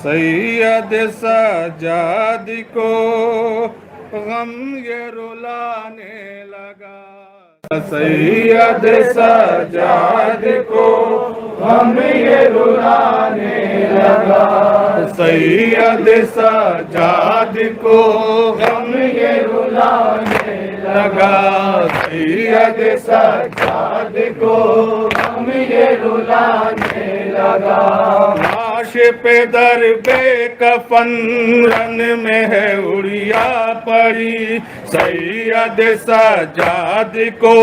سید سجاد کو غم یہ رلانے لگا، سید سجاد کو غم یہ رلانے لگا، سید سجاد کو غم یہ رلانے لگا، سید سجاد کو غم یہ رلانے لگا۔ لاش پہ در بے کفن رن میں ہے اڑیا پڑی، سید سجاد کو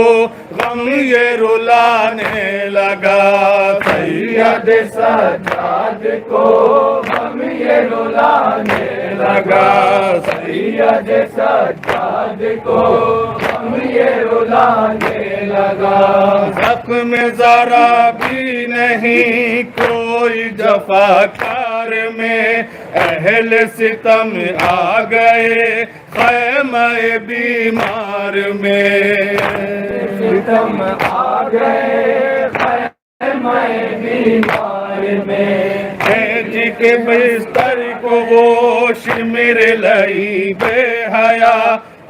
غم یہ رلانے لگا، سید سجاد کو غم یہ رلانے لگا، سید سجاد کو غم یہ رلانے لگا۔ زخم ذرا بھی نہیں کوئی جفاکار میں، اہل ستم آ گئے خیمہ بیمار میں، ستم آ گئے خیمہ بیمار میں، جی کے بستر کو وہ شمر لئی بے حیا،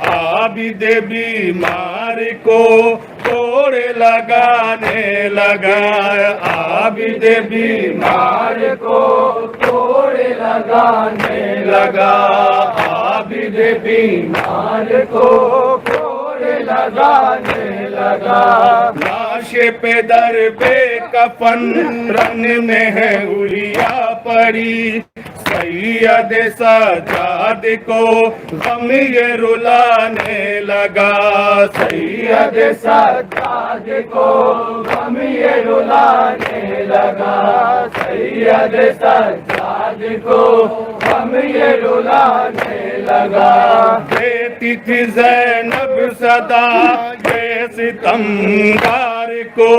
عابد بیمار کو توڑ لگانے لگا، عابد بیمار کو توڑ لگانے لگا، عابد بیمار کو توڑ لگانے لگا۔ لاش پہ در بے کفن رن میں ہے اڑیا پڑی، سید سجاد کو غم یہ رلانے لگا، سید سجاد کو غم یہ رلانے لگا، سید سجاد کو غم یہ رلانے لگا۔ دیتی تھی زینب صدا یہ ستمگار کو،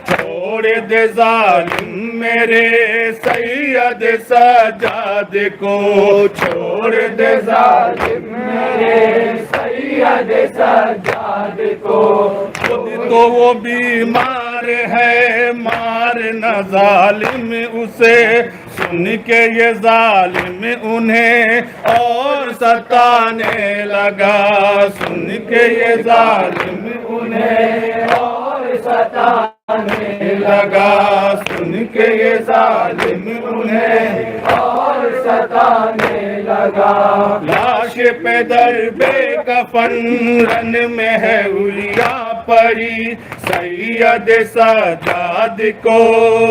چھوڑ دے ظالم میرے سید سجاد کو، چھوڑ دے ظالم میرے سید سجاد کو۔ خود تو وہ بیمار ہے مارنا ظالم اسے، سن کے یہ ظالم انہیں اور ستانے لگا، سن کے یہ ظالم انہیں اور ستانے لگا، سن کے یہ ظالم انہیں اور ستانے لگا۔ لاش پہ در بے کفن رن میں ہے اڑیا پڑی، سید سجاد کو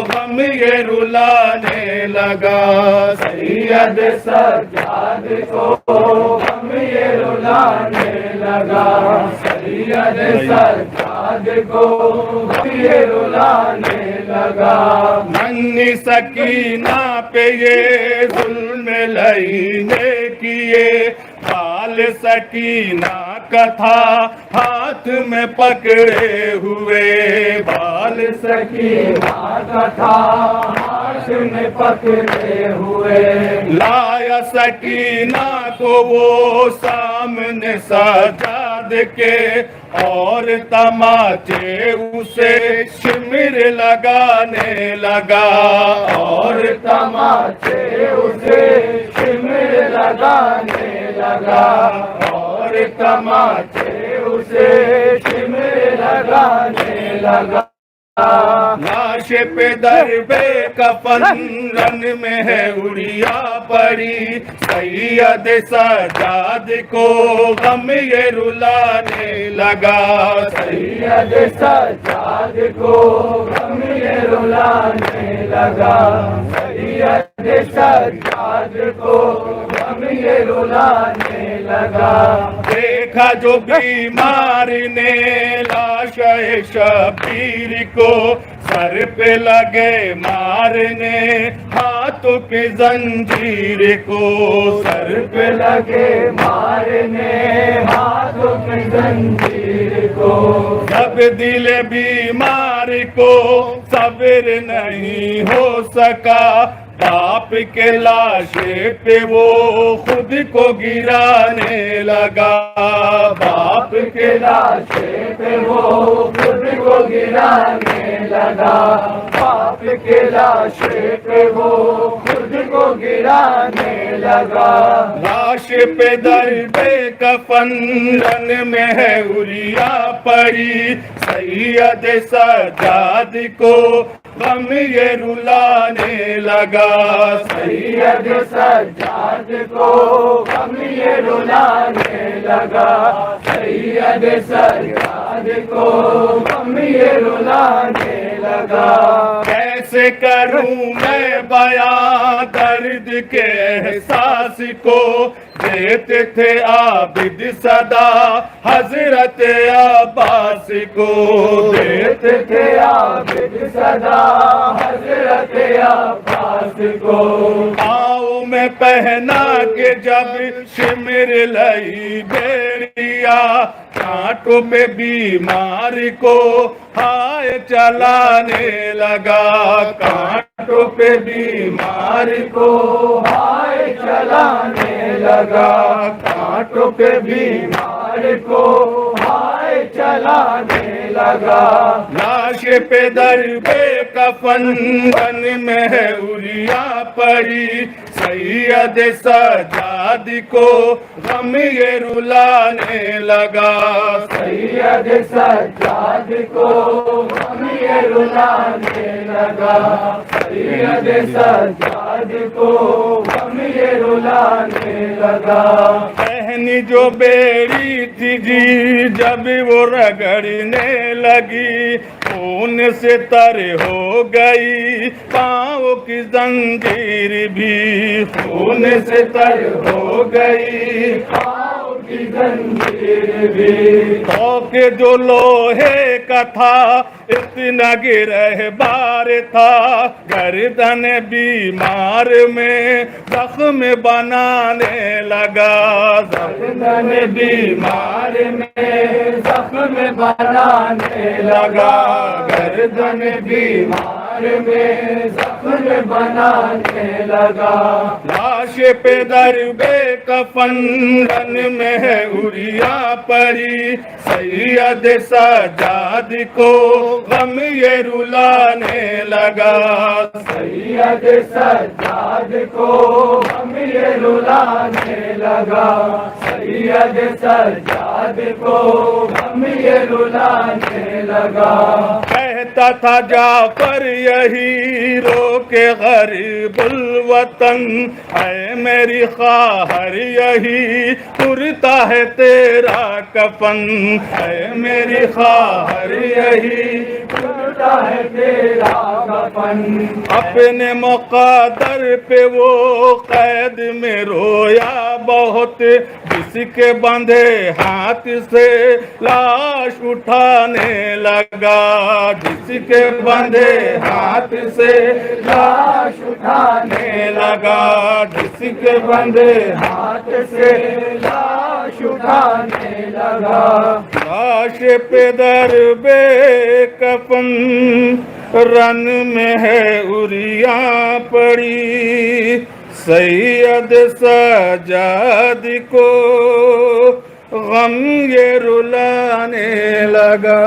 غم یہ رلانے لگا، سید سجاد کو غم یہ رلانے لگا، سید سجاد کو غم یہ رلانے لگا۔ منی سکینہ پہ یہ ظلم لائنے کیے، بال سکینہ کا تھا ہاتھ میں پکڑے ہوئے، بال سکینہ کا تھا ہاتھ میں پکڑے ہوئے، لایا سکینہ کو وہ سامنے سجاد کے، اور تماچے اسے شمر لگانے لگا، اور تماچے اسے شمر لگانے لگا، اور تماچے اسے شمر لگانے لگا۔ لاش پہ در بے کفن رن میں ہے اڑیا پڑی، سید سجاد کو غم یہ رلانے لگا، سید سجاد کو غم یہ رلانے لگا، سید سجاد کو غم یہ رلانے لگا۔ دیکھا جو بیمار نے لاش شبیر کو، سر پہ لگے مارنے ہاتھوں کی زنجیر کو، سر پہ لگے مارنے ہاتھوں کی زنجیر کو۔ جب دل بیمار کو صبر نہیں ہو سکا، باپ کے لاشے پہ وہ خود کو گرانے لگا، باپ کے لاشے پہ وہ خود کو گرانے لگا، باپ کے لاشے پہ وہ خود کو گرانے لگا۔ لاش پہ درد کفن رن میں ہے عریا پڑی، سید سجاد کو غم یہ رلانے لگا، سید سجاد کو غم یہ رلانے لگا، سید سجاد کو غم یہ رلانے لگا۔ کیسے کروں میں بیاں درد کے احساس کو، دیتے تھے عابد صدا حضرت عباس کو، دیتے تھے عابد صدا حضرت عباس کو۔ پاؤں میں پہنا کے جب شمر لئی بیڑیا، کانٹوں پہ بیمار کو ہائے چلانے لگا، کانٹوں پہ بیمار کو ہائے چلانے لگا، کانٹوں پہ بیمار کو ہائے چلانے لگا۔ لاش پہ در بے کفن بن میں ہے عریا پڑی، سید سجاد کو غم یہ رلانے لگا، سید سجاد کو غم یہ رلانے لگا، سید سجاد کو غم یہ رلانے لگا۔ پہنی جو بیڑی تھی جی جب وہ رگڑنے لگی، خون سے تر ہو گئی پاؤں کی زنجیر بھی، خون سے تر ہو گئی پاؤں کی زنجیر بھی۔ توک جو لوہے کا تھا اتنا گرہ بار تھا، گردن بیمار میں زخم بنانے لگا، گردن بیمار میں زخم بنانے لگا، گردن بیمار میں زخم بنانے لگا۔ لاش پہ در بے کفن رن میں ہے عریا پڑی، سید سجاد کو غم یہ رلانے لگا، سید سجاد کو غم یہ رلانے لگا، سید سجاد کو غم یہ رلانے لگا۔ کہتا تھا جعفر یہی رو کے غریب الوطن، اے میری خواہر یہی پرتا ہے تیرا کفن، اے میری خواہر یہی پرتا ہے تیرا کفن۔ اپنے مقدر پہ وہ قید میں رویا بہت، جس کے بندھے ہاتھ سے لاش اٹھانے لگا، جس کے بندھے ہاتھ سے لاش اٹھانے لگا، جس کے بندھے ہاتھ سے لاش اٹھانے لگا۔ لاش پہ در بے کفن رن میں ہے عریا پڑی، سید سجاد کو غم یہ رلانے لگا۔